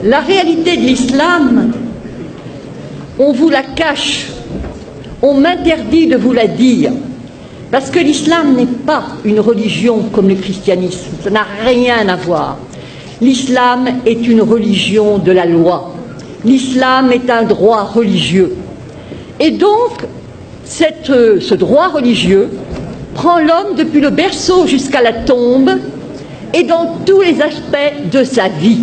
La réalité de l'islam, on vous la cache, on m'interdit de vous la dire, parce que l'islam n'est pas une religion comme le christianisme, ça n'a rien à voir. L'islam est une religion de la loi, l'islam est un droit religieux. Et donc, ce droit religieux prend l'homme depuis le berceau jusqu'à la tombe et dans tous les aspects de sa vie.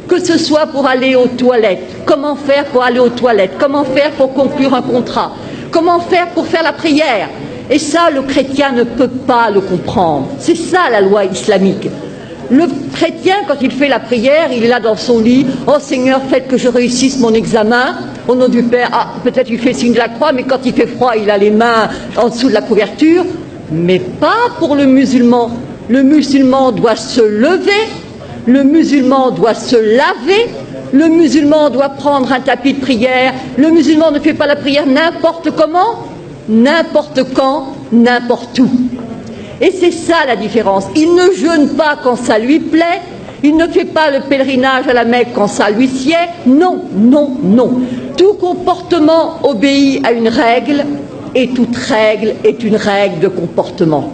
Que ce soit pour aller aux toilettes, comment faire pour aller aux toilettes, comment faire pour conclure un contrat, comment faire pour faire la prière. Et ça, le chrétien ne peut pas le comprendre. C'est ça la loi islamique. Le chrétien, quand il fait la prière, il est là dans son lit. « Oh Seigneur, faites que je réussisse mon examen. Au nom du Père. » Ah, peut-être il fait signe de la croix, mais quand il fait froid, il a les mains en dessous de la couverture. Mais pas pour le musulman. Le musulman doit se lever, le musulman doit se laver, le musulman doit prendre un tapis de prière. Le musulman ne fait pas la prière n'importe comment, n'importe quand, n'importe où. Et c'est ça la différence. Il ne jeûne pas quand ça lui plaît, il ne fait pas le pèlerinage à la Mecque quand ça lui sied. Non, non, non. Tout comportement obéit à une règle, et toute règle est une règle de comportement.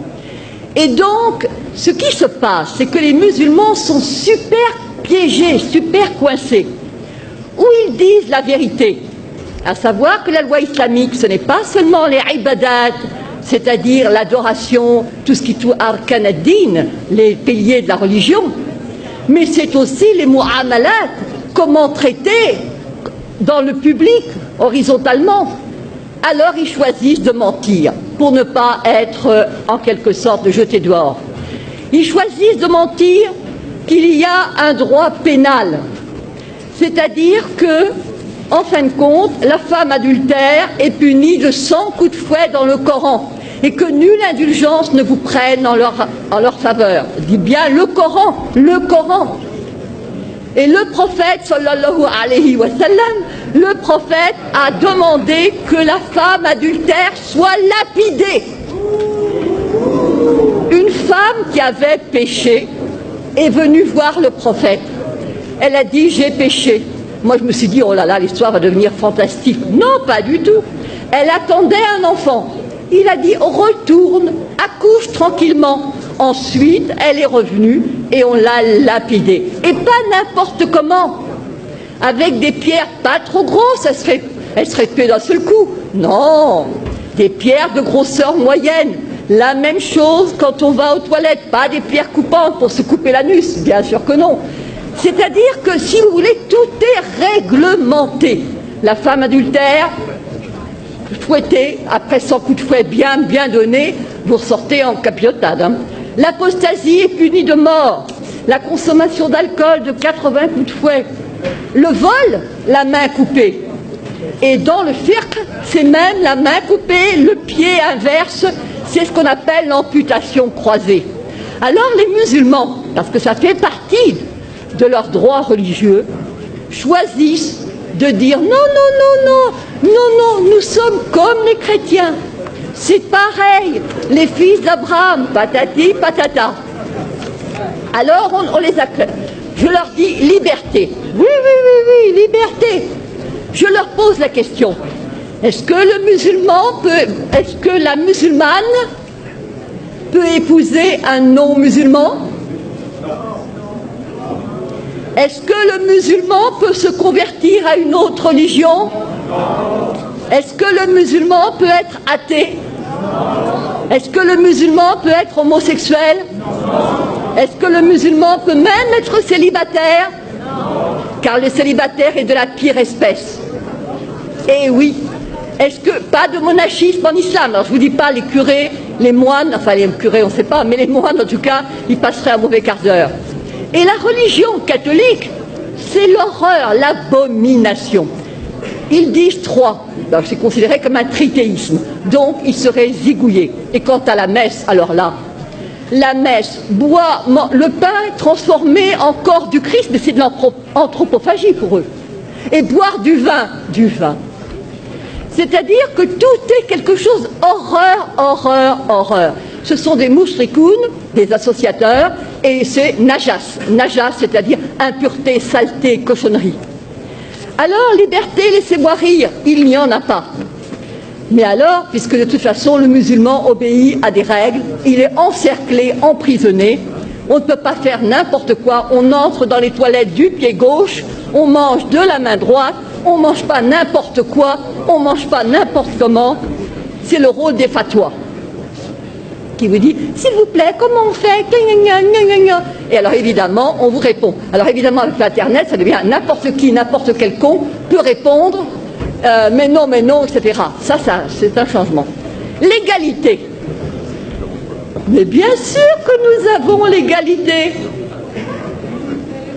Et donc, ce qui se passe, c'est que les musulmans sont super piégés, super coincés, où ils disent la vérité, à savoir que la loi islamique, ce n'est pas seulement les ibadat, c'est-à-dire l'adoration, tout ce qui touche arkan ad-din, les piliers de la religion, mais c'est aussi les mu'amalat, comment traiter dans le public, horizontalement. Alors ils choisissent de mentir pour ne pas être en quelque sorte jetés dehors. Ils choisissent de mentir qu'il y a un droit pénal, c'est-à-dire que, en fin de compte, la femme adultère est punie de 100 coups de fouet dans le Coran et que nulle indulgence ne vous prenne en leur faveur. Je dis bien le Coran, le Coran. Et le prophète, sallallahu alayhi wa sallam, le prophète a demandé que la femme adultère soit lapidée. Une femme qui avait péché est venue voir le prophète. Elle a dit « j'ai péché ». Moi je me suis dit « oh là là, l'histoire va devenir fantastique ». Non, pas du tout. Elle attendait un enfant. Il a dit « retourne, accouche tranquillement ». Ensuite, elle est revenue et on l'a lapidée. Et pas n'importe comment. Avec des pierres pas trop grosses, elle serait tuée d'un seul coup. Non, des pierres de grosseur moyenne. La même chose quand on va aux toilettes, pas des pierres coupantes pour se couper l'anus, bien sûr que non. C'est-à-dire que, si vous voulez, tout est réglementé. La femme adultère, fouettée, après 100 coups de fouet bien donnés, vous ressortez en capillotade. Hein. L'apostasie est punie de mort. La consommation d'alcool de 80 coups de fouet. Le vol, la main coupée. Et dans le fiqh, c'est même la main coupée, le pied inverse, c'est ce qu'on appelle l'amputation croisée. Alors les musulmans, parce que ça fait partie de leurs droits religieux, choisissent de dire non, non, non, non, non, non, nous sommes comme les chrétiens. C'est pareil, les fils d'Abraham, patati, patata. Alors on les acclame. Je leur dis liberté. Oui, oui, oui, oui, liberté. Je leur pose la question. Est-ce que le musulman peut, est-ce que la musulmane peut épouser un non-musulman? Est-ce que le musulman peut se convertir à une autre religion? Est-ce que le musulman peut être athée? Est-ce que le musulman peut être homosexuel? Est-ce que le musulman peut même être célibataire? Car le célibataire est de la pire espèce. Et oui, est-ce que pas de monachisme en islam? Alors je vous dis pas les curés, les moines, enfin les curés on ne sait pas, mais les moines en tout cas, ils passeraient un mauvais quart d'heure. Et la religion catholique, c'est l'horreur, l'abomination. Ils disent trois, alors c'est considéré comme un trithéisme, donc ils seraient zigouillés. Et quant à la messe, alors là, la messe, boit le pain transformé en corps du Christ, mais c'est de l'anthropophagie pour eux. Et boire du vin. C'est-à-dire que tout est quelque chose, horreur, horreur, horreur. Ce sont des moushrikoun, des associateurs, et c'est najas. Najas, c'est-à-dire impureté, saleté, cochonnerie. Alors, liberté, laissez-moi rire, il n'y en a pas. Mais alors, puisque de toute façon le musulman obéit à des règles, il est encerclé, emprisonné, on ne peut pas faire n'importe quoi, on entre dans les toilettes du pied gauche, on mange de la main droite, on ne mange pas n'importe quoi, on ne mange pas n'importe comment. C'est le rôle des fatwas qui vous dit, s'il vous plaît, comment on fait? Et alors évidemment, on vous répond. Alors évidemment, avec l'Internet, ça devient n'importe qui, n'importe quel con peut répondre, mais non, etc. Ça, c'est un changement. L'égalité. Mais bien sûr que nous avons l'égalité.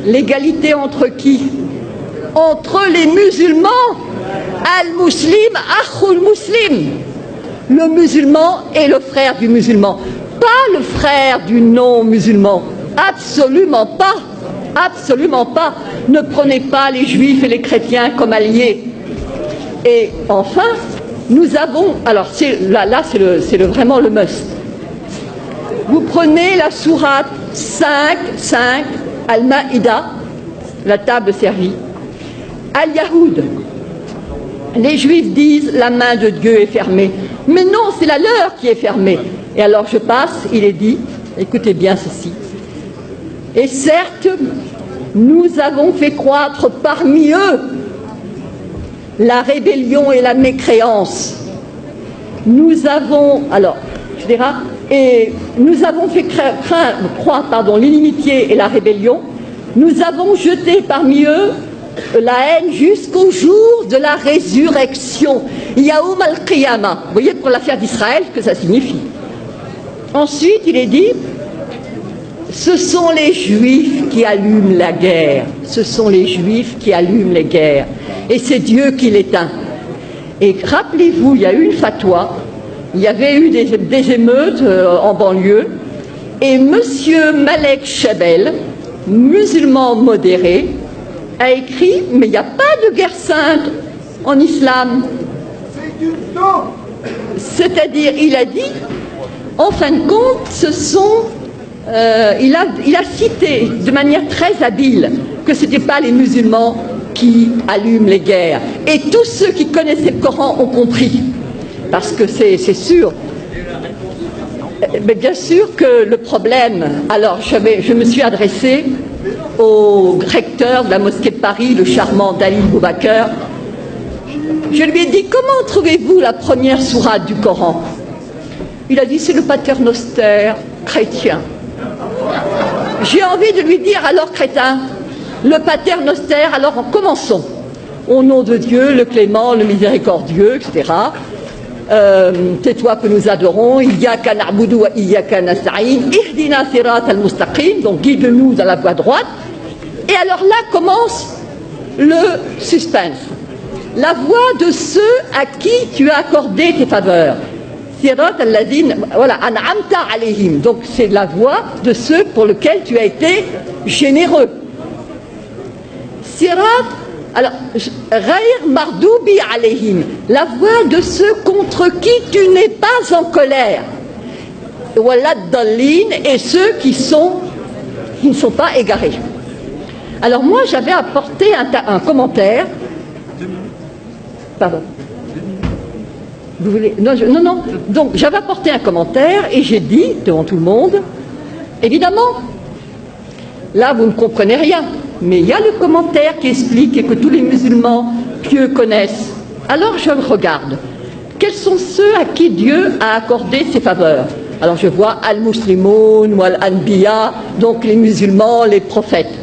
L'égalité entre qui? Entre les musulmans. Al-Muslim, Akhul Muslim. Le musulman est le frère du musulman, pas le frère du non-musulman. Absolument pas. Absolument pas. Ne prenez pas les juifs et les chrétiens comme alliés. Et enfin, nous avons... Alors là c'est vraiment le must. Vous prenez la sourate 5, Al-Maïda, la table servie. Al-Yahoud. Les Juifs disent la main de Dieu est fermée. Mais non, c'est la leur qui est fermée. Et alors je passe, il est dit, écoutez bien ceci. Et certes, nous avons fait croître parmi eux la rébellion et la mécréance. Nous avons, alors, je dirais, et nous avons fait croître l'inimitié et la rébellion. Nous avons jeté parmi eux la haine jusqu'au jour de la résurrection. Yaoum al-Qiyamah. Vous voyez pour l'affaire d'Israël ce que ça signifie. Ensuite, il est dit, ce sont les Juifs qui allument la guerre. Ce sont les Juifs qui allument les guerres. Et c'est Dieu qui l'éteint. Et rappelez-vous, il y a eu une fatwa, il y avait eu des émeutes en banlieue, et monsieur Malek Chabel, musulman modéré, a écrit, mais il n'y a pas de guerre sainte en islam. C'est-à-dire, il a dit, en fin de compte, ce sont... il a cité de manière très habile que ce n'étaient pas les musulmans qui allument les guerres. Et tous ceux qui connaissaient le Coran ont compris. Parce que c'est sûr. Mais bien sûr que le problème... Alors, je me suis adressée au recteur de la mosquée de Paris, le charmant Dalil Boubaker. Je lui ai dit, comment trouvez-vous la première sourate du Coran? Il a dit, c'est le paternoster chrétien. J'ai envie de lui dire, alors crétin, le paternoster, alors commençons. Au nom de Dieu, le clément, le miséricordieux, etc. C'est toi que nous adorons. Iyyaka na'budu wa iyyaka nasta'in. Ihdina sirat al-mustaqim. Donc guide-nous dans la voie droite. Et alors là commence le suspense. La voie de ceux à qui tu as accordé tes faveurs. Sirat al-ladhin, voilà, an'amta alayhim. Donc c'est la voie de ceux pour lesquels tu as été généreux. Sirat, alors, Ghayr mardoubi alayhim, la voie de ceux contre qui tu n'es pas en colère. Walad dallin, et ceux qui ne sont pas égarés. Alors moi j'avais apporté un commentaire. Pardon. Vous voulez... Non. Donc j'avais apporté un commentaire et j'ai dit devant tout le monde, évidemment, là vous ne comprenez rien, mais il y a le commentaire qui explique et que tous les musulmans pieux connaissent. Alors je regarde. Quels sont ceux à qui Dieu a accordé ses faveurs? Alors je vois al-Muslimoun ou al-Anbiya, donc les musulmans, les prophètes.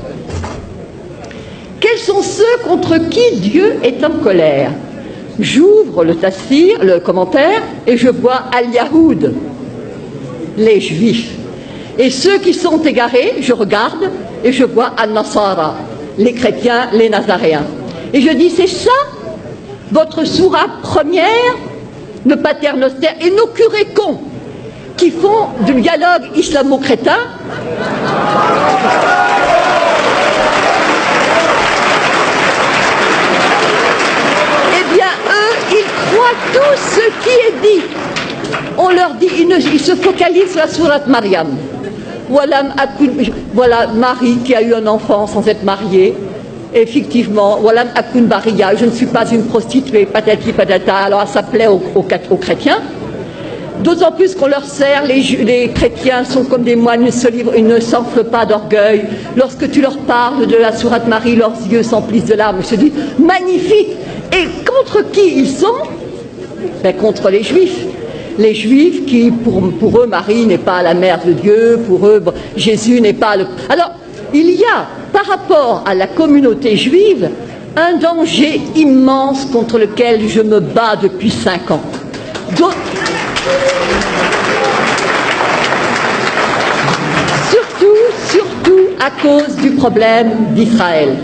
Quels sont ceux contre qui Dieu est en colère? J'ouvre le tafsir, le commentaire, et je vois al-Yahoud, les juifs. Et ceux qui sont égarés, je regarde, et je vois al-Nasara, les chrétiens, les nazaréens. Et je dis, c'est ça, votre sourate première, le paternoster, et nos curés cons, qui font du dialogue islamo-crétin. Tout ce qui est dit, on leur dit, ils se focalisent sur la sourate Maryam. voilà Marie qui a eu un enfant sans être mariée. Effectivement, voilà Akun Baria, je ne suis pas une prostituée, patati patata, alors ça plaît aux chrétiens. D'autant plus qu'on leur sert, les chrétiens sont comme des moines, ils ne s'enflent pas d'orgueil. Lorsque tu leur parles de la sourate Marie, leurs yeux s'emplissent de larmes, ils se disent magnifique. Et contre qui ils sont? Ben, contre les Juifs. Les Juifs qui, pour eux, Marie n'est pas la mère de Dieu, pour eux, Jésus n'est pas le... Alors, il y a, par rapport à la communauté juive, un danger immense contre lequel je me bats depuis 5 ans. Surtout à cause du problème d'Israël.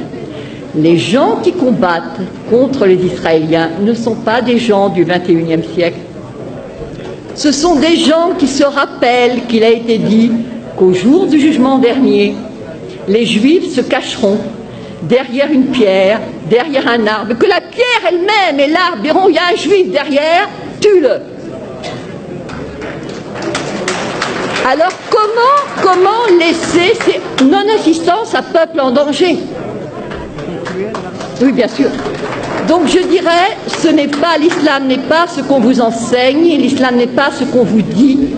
Les gens qui combattent contre les Israéliens ne sont pas des gens du XXIe siècle. Ce sont des gens qui se rappellent qu'il a été dit qu'au jour du jugement dernier, les Juifs se cacheront derrière une pierre, derrière un arbre, que la pierre elle-même et l'arbre diront il y a un Juif derrière, tue-le. Alors comment laisser ces non-assistance à peuple en danger? Oui, bien sûr. Donc je dirais, l'islam n'est pas ce qu'on vous enseigne, l'islam n'est pas ce qu'on vous dit.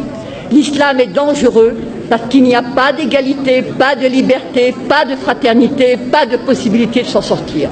L'islam est dangereux parce qu'il n'y a pas d'égalité, pas de liberté, pas de fraternité, pas de possibilité de s'en sortir.